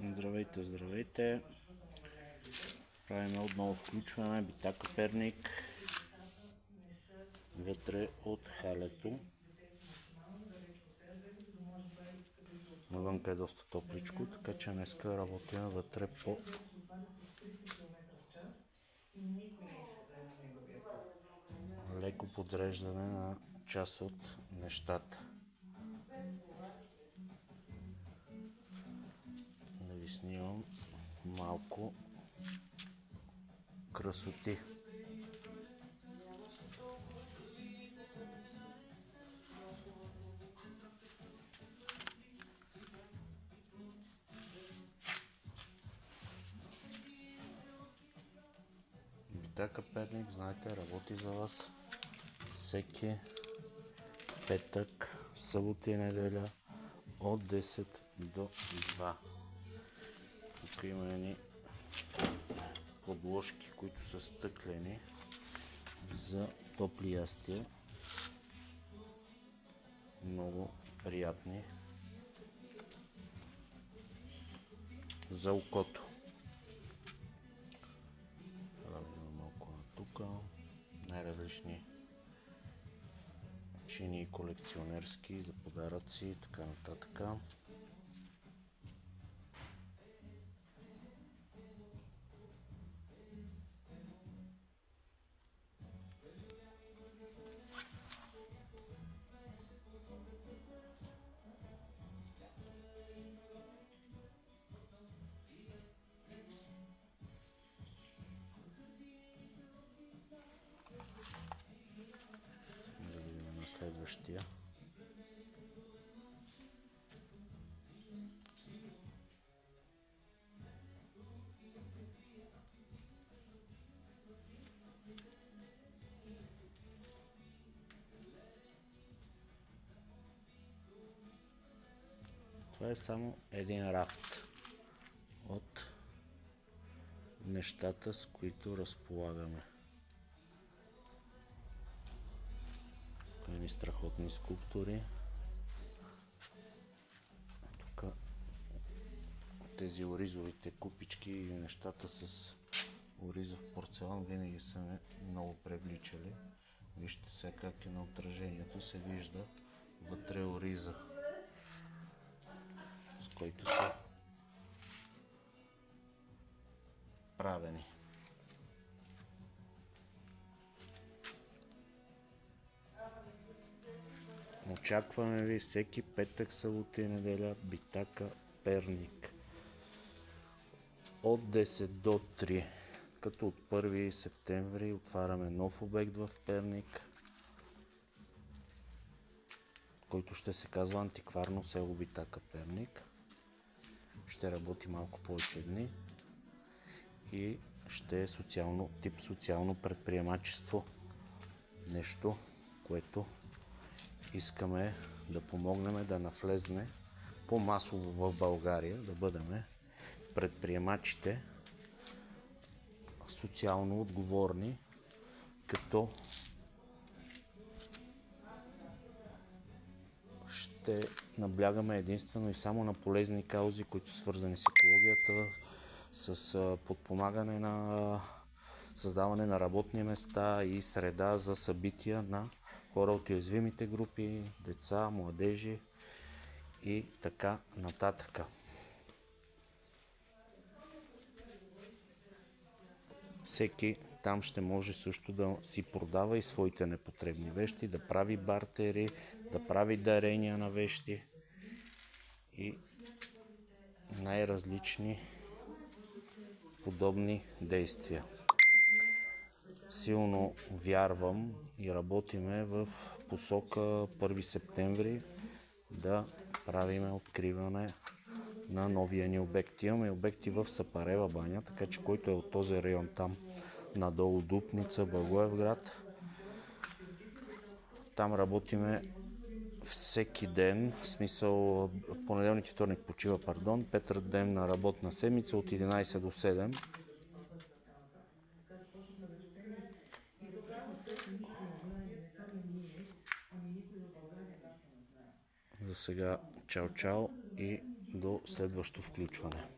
Здравейте, здравейте! Правим отново включване, Битака Перник, вътре от халето. Навънка е доста топличко, така че днеска работим вътре по леко подреждане на част от нещата. Да ви снимам малко красоти. Битака Перник, знаете, работи за вас всеки петък, събота и неделя от 10 до 2. Тук има едни подложки, които са стъклени за топли ястия. Много приятни за окото. Правим малко на тук. Най-различни чини колекционерски за подаръци и така нататък. Да видим на следващия. Това е само един рафт от нещата, с които разполагаме. Едни страхотни скулптури. Тук тези оризовите купички и нещата с оризов порцелан винаги са ме много привличали. Вижте сега как е на отражението, се вижда вътре ориза, с който са правени. Очакваме ви всеки петък, събота и неделя, Битака Перник от 10 до 3, като от 1 септември отваряме нов обект в Перник, който ще се казва Антикварно село Битака Перник. Ще работи малко повече дни и ще е тип социално предприемачество. Нещо, което искаме да помогнем да навлезне по-масово в България, да бъдем предприемачите социално отговорни, като ще наблягаме единствено и само на полезни каузи, които са свързани с екологията, с подпомагане на създаване на работни места и среда за събития на хора от уязвимите групи, деца, младежи и така нататък. Всеки там ще може също да си продава и своите непотребни вещи, да прави бартери, да прави дарения на вещи и най-различни подобни действия. Силно вярвам и работиме в посока 1 септември да правиме откриване на новия ни обект. Имаме обекти в Сапарева баня, така че който е от този район там надолу, Дупница, Благоевград, там работиме всеки ден, в смисъл понеделник и вторник почива, петък ден на работна седмица от 11 до 7. За сега чао-чао и до следващо включване.